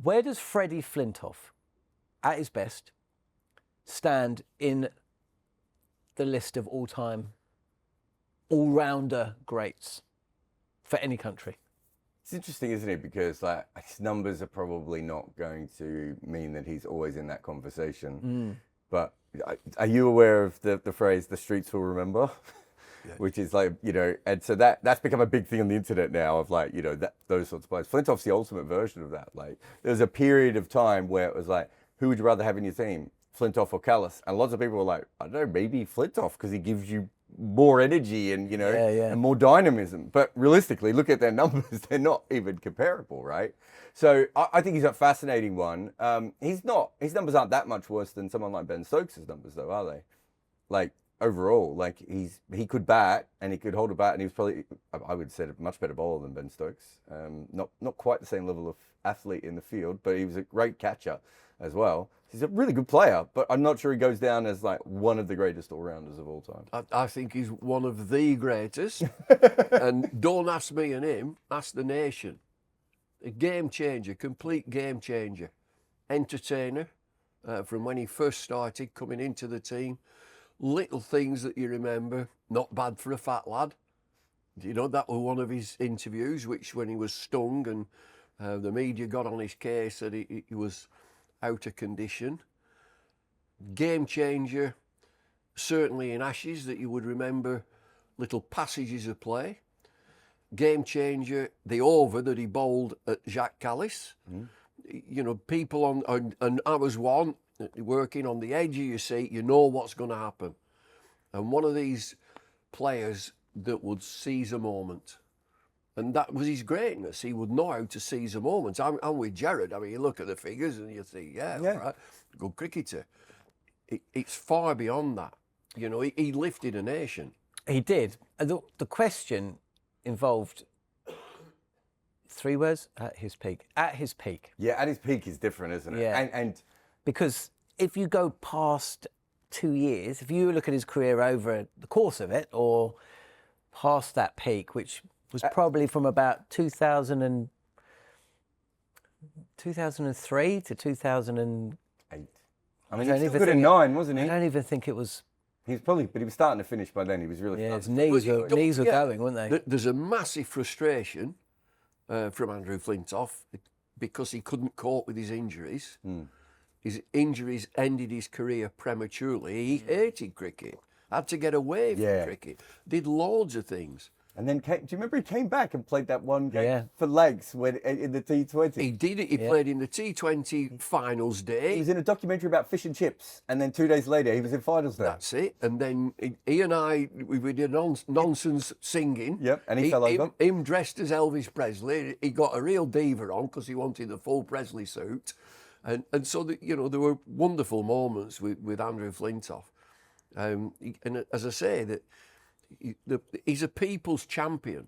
Where does Freddie Flintoff, at his best, stand in the list of all-time all-rounder greats for any country? It's interesting, isn't it? Because like his numbers are probably not going to mean that he's always in that conversation. But are you aware of the phrase "the streets will remember"? Yeah. Which is like, you know, and so that's become a big thing on the internet now of like, you know, those sorts of players. Flintoff's the ultimate version of that. Like there was a period of time where it was like, who would you rather have in your team, Flintoff or Callis? And lots of people were like, I don't know, maybe Flintoff because he gives you more energy and, you know, and more dynamism. But realistically, look at their numbers. They're not even comparable, right? So I think he's a fascinating one. His numbers aren't that much worse than someone like Ben Stokes' numbers though, are they? Like overall, like he could bat and he could hold a bat and he was probably, I would say, a much better bowler than Ben Stokes. Not quite the same level of athlete in the field, but he was a great catcher as well. He's a really good player, but I'm not sure he goes down as like one of the greatest all-rounders of all time. I think he's one of the greatest. And don't ask me and him, ask the nation. A game changer, complete game changer. Entertainer from when he first started coming into the team. Little things that you remember, not bad for a fat lad. You know, that was one of his interviews, which when he was stung and the media got on his case that he was out of condition. Game changer, certainly in Ashes, that you would remember little passages of play. Game changer, the over that he bowled at Jacques Callis. You know, people and I was one, working on the edge of your seat, you know what's going to happen. And one of these players that would seize a moment. And that was his greatness. He would know how to seize a moment. I'm with Jared. I mean, you look at the figures and you think, right, good cricketer. It's far beyond that. You know, he lifted a nation. He did. The question involved 3 words, at his peak. At his peak. Yeah, at his peak is different, isn't it? Yeah. And because if you go past 2 years, if you look at his career over the course of it, or past that peak, which was probably from about 2003 to 2008. I mean, he was still good at 9, wasn't he? I don't even think it was. He was probably, but he was starting to finish by then. He was really. Yeah, his knees were going, weren't they? There's a massive frustration from Andrew Flintoff because he couldn't cope with his injuries. His injuries ended his career prematurely. He hated cricket. Had to get away from cricket. Did loads of things. And then, do you remember he came back and played that one game for legs in the T20? He did it. He played in the T20 finals day. He was in a documentary about fish and chips. And then 2 days later, he was in finals day. That's it. And then he and I, we did nonsense singing. Yep, and he fell over. Him dressed as Elvis Presley. He got a real diva on because he wanted the full Presley suit. And so, you know, there were wonderful moments with Andrew Flintoff. And as I say, that he's a people's champion.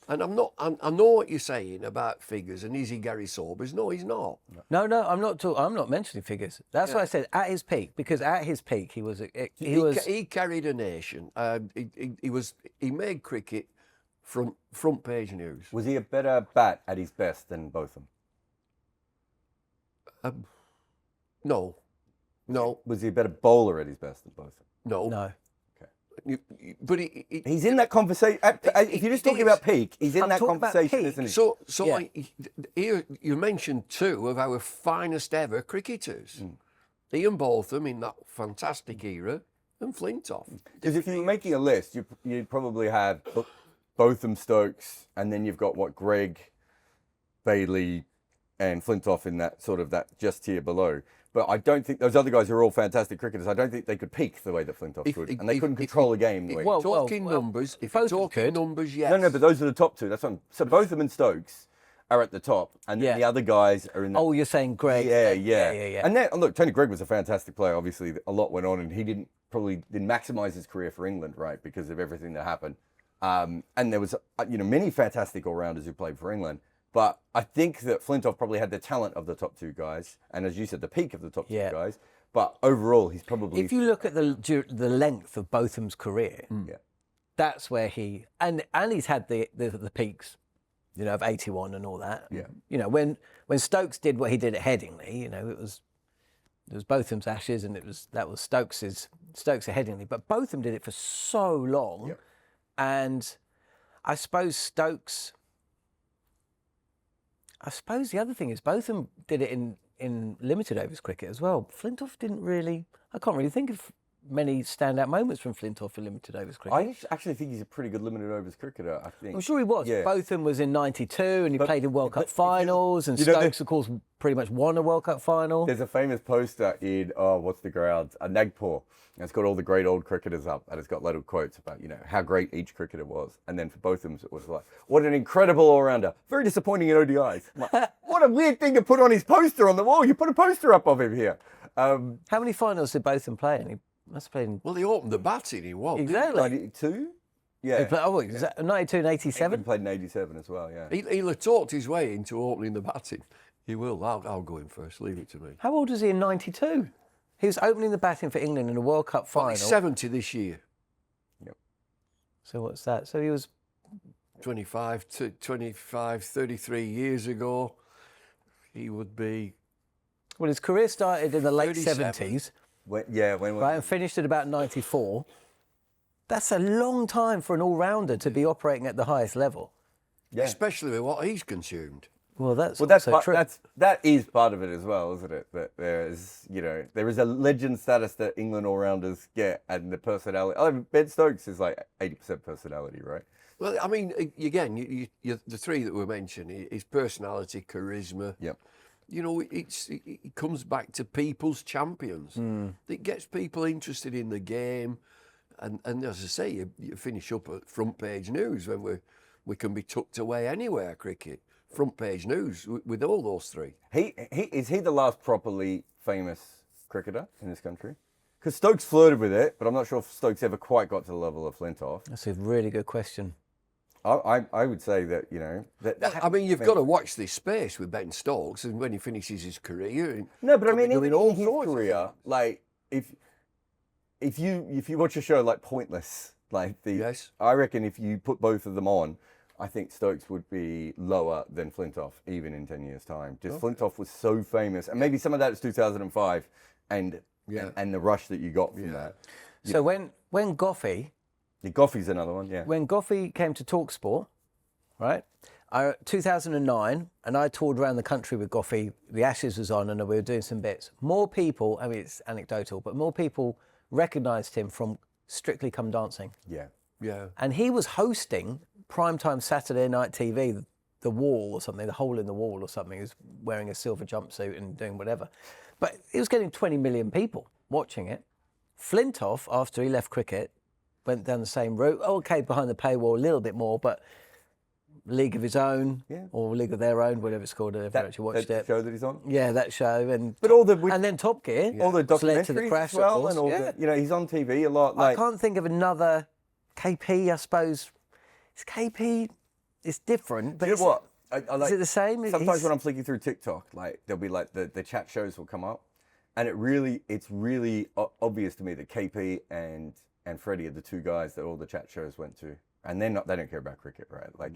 And I know what you're saying about figures and is he Gary Sobers? No, he's not. No, I'm not mentioning figures. That's why I said at his peak, because at his peak he carried a nation. He made cricket front page news. Was he a better bat at his best than Botham? No. Was he a better bowler at his best than Botham? No. But he's in that conversation. If you're just talking about peak, he's in that conversation, isn't he? So here you mentioned 2 of our finest ever cricketers. Ian Botham in that fantastic era and Flintoff. Because if you're making a list, you'd probably have Botham, Stokes, and then you've got Greg, Bailey, and Flintoff in that sort of that just tier below. But I don't think those other guys are all fantastic cricketers. I don't think they could peak the way that Flintoff could, and they couldn't control a game. Talking numbers, yes. No, but those are the top 2. That's one. So Botham and Stokes are at the top, and then the other guys are in. Oh, you're saying Greg? Yeah. And then look, Tony Greig was a fantastic player. Obviously, a lot went on, and he didn't maximise his career for England, right, because of everything that happened. And there was many fantastic all-rounders who played for England. But I think that Flintoff probably had the talent of the top 2 guys, and as you said, the peak of the top 2 guys. But overall, he's probably. If you look at the length of Botham's career, that's where he and he's had the peaks you know, of 81 and all that. Yeah. You know, when Stokes did what he did at Headingley, you know, it was Botham's Ashes and that was Stokes at Headingley. But Botham did it for so long. Yep. And I suppose the other thing is Botham did it in limited overs cricket as well. Flintoff didn't really, I can't really think of many standout moments from Flintoff in limited overs cricket. I actually think he's a pretty good limited overs cricketer. I think. I'm sure he was. Yeah. Botham was in '92 and he played in World Cup finals, and you know, Stokes, of course, pretty much won a World Cup final. There's a famous poster in what's the ground? Nagpur. And it's got all the great old cricketers up, and it's got little quotes about, you know, how great each cricketer was. And then for Botham's, it was like, what an incredible all-rounder. Very disappointing in ODIs. Like, what a weird thing to put on his poster on the wall. You put a poster up of him here. How many finals did Botham play in? He must have played in... Well, he opened the batting, he won. Exactly. 92? Yeah. Was that 92 and 87? He played in 87 as well, yeah. He'll have talked his way into opening the batting. He will. I'll go in first. Leave it to me. How old was he in '92? He was opening the batting for England in a World Cup final. He's 70 this year. Yep. So what's that? So he was 33 years ago. He would be... Well, his career started in the late 37. 70s, When right, and finished at about 94. That's a long time for an all-rounder to be operating at the highest level. Yeah. Especially with what he's consumed. Well, that's true. That is part of it as well, isn't it? That there is a legend status that England all-rounders get, and the personality. Ben Stokes is like 80% personality, right? Well, I mean, again, you the three that were mentioned, his personality, charisma. Yep. You know, it comes back to people's champions. It gets people interested in the game. And as I say, you finish up at front page news when we can be tucked away anywhere, cricket. Front page news with all those three. Is he the last properly famous cricketer in this country? Because Stokes flirted with it, but I'm not sure if Stokes ever quite got to the level of Flintoff. That's a really good question. I would say that, you know... I mean, you've got to watch this space with Ben Stokes, and when he finishes his career... No, but I mean, doing even all in his sorts of career, things. like, if you watch a show like Pointless, like Yes. I reckon if you put both of them on, I think Stokes would be lower than Flintoff, even in 10 years' time. Just Flintoff was so famous, and maybe some of that is 2005, and the rush that you got from that. So when Goffey... Goffey's another one, yeah. When Goffey came to talkSPORT, right, 2009, and I toured around the country with Goffey, the Ashes was on, and we were doing some bits. More people, I mean, it's anecdotal, but more people recognised him from Strictly Come Dancing. Yeah. Yeah. And he was hosting primetime Saturday night TV, The Wall or something, The Hole in the Wall or something. He was wearing a silver jumpsuit and doing whatever. But he was getting 20 million people watching it. Flintoff, after he left cricket, went down the same route. Okay, behind the paywall a little bit more, but League of His Own or League of Their Own, whatever it's called. I never actually watched that it. show that he's on? Yeah, that show. And then Top Gear. All the which led to the documentaries crash, as well, of course. and all the, you know, he's on TV a lot. I can't think of another KP, I suppose. It's KP, it's different. But you know what? I like, is it the same? Sometimes when I'm flicking through TikTok, like there'll be like the chat shows will come up, and it's really obvious to me that KP and Freddie are the two guys that all the chat shows went to, and they don't care about cricket, right? Like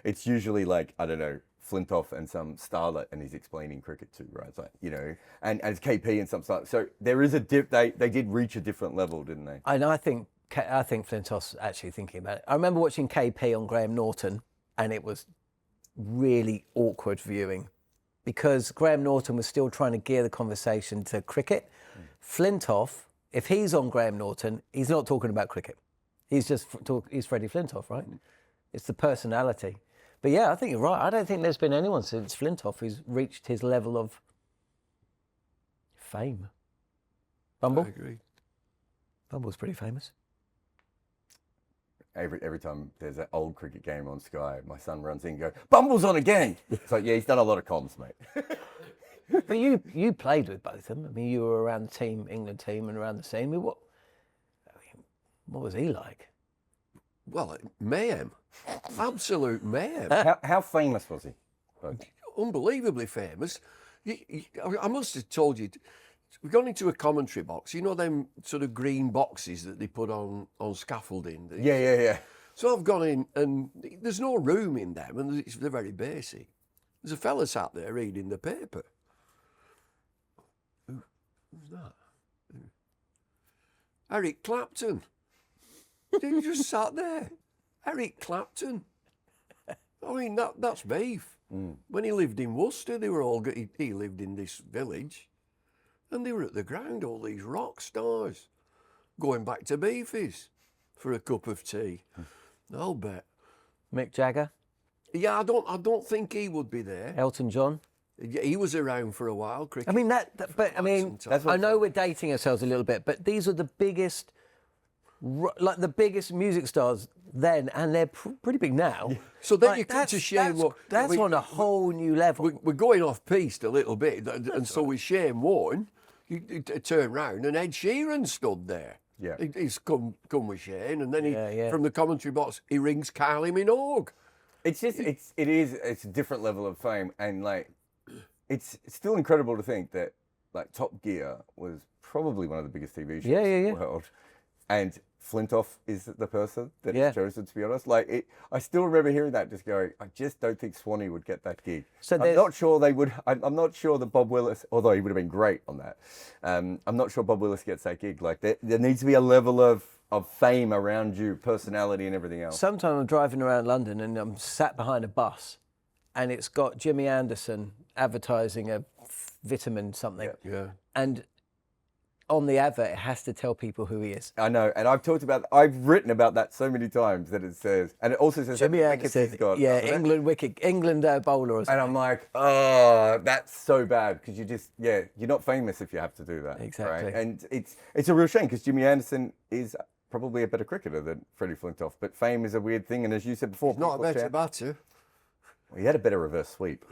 it's usually like, I don't know, Flintoff and some starlet, and he's explaining cricket too, right? It's like, you know, and it's KP and some starlet. So there is a dip. They did reach a different level, didn't they? And I think Flintoff's actually thinking about it. I remember watching KP on Graham Norton, and it was really awkward viewing because Graham Norton was still trying to gear the conversation to cricket. Flintoff, if he's on Graham Norton, he's not talking about cricket. He's Freddie Flintoff, right? It's the personality. But yeah, I think you're right. I don't think there's been anyone since Flintoff who's reached his level of fame. Bumble? I agree. Bumble's pretty famous. Every time there's an old cricket game on Sky, my son runs in and goes, "Bumble's on again!" It's like, yeah, he's done a lot of comms, mate. But you played with both of them. I mean, you were around the England team and around the scene. What was he like? Well, mayhem. Absolute mayhem. How famous was he? Unbelievably famous. I must have told you, we've gone into a commentary box. You know them sort of green boxes that they put on scaffolding? Yeah. So I've gone in, and there's no room in them, and they're very basic. There's a fella sat there reading the paper. Who's that? Eric Clapton. He just sat there. Eric Clapton. I mean, that's beef. When he lived in Worcester, they were all, he lived in this village, and they were at the ground, all these rock stars, going back to Beefies for a cup of tea. I'll bet. Mick Jagger, Yeah, I don't think he would be there. Elton John. He was around for a while, cricket. I mean, but I mean, That's I know we're dating ourselves a little bit, but these are the biggest, like the biggest music stars then, and they're pretty big now. So then Like, you come to Shane. That's on a whole new level. We're going off piste a little bit, and so with Shane Warne, you turn round and Ed Sheeran stood there. Yeah. He's come with Shane, and then Yeah. from the commentary box he rings Kylie Minogue. It's a different level of fame, and like, it's still incredible to think that like Top Gear was probably one of the biggest TV shows in the world, and Flintoff is the person that is chosen, to be honest. Like, I still remember hearing that, just going, I just don't think Swanee would get that gig. So I'm not sure they would. I'm not sure that Bob Willis, although he would have been great on that. I'm not sure Bob Willis gets that gig. Like, there needs to be a level of fame around you, personality and everything else. Sometimes I'm driving around London and I'm sat behind a bus, and it's got Jimmy Anderson advertising a vitamin something. Yeah. And on the advert, it has to tell people who he is. I know, and I've written about that so many times that it says, and it also says Jimmy that Anderson, he's got. England bowler or something. And I'm like, oh, that's so bad, because you're not famous if you have to do that. Exactly. Right? And it's a real shame, because Jimmy Anderson is probably a better cricketer than Freddie Flintoff, but fame is a weird thing, and as you said before, Not a people better share- batter. Well, he had a better reverse sweep.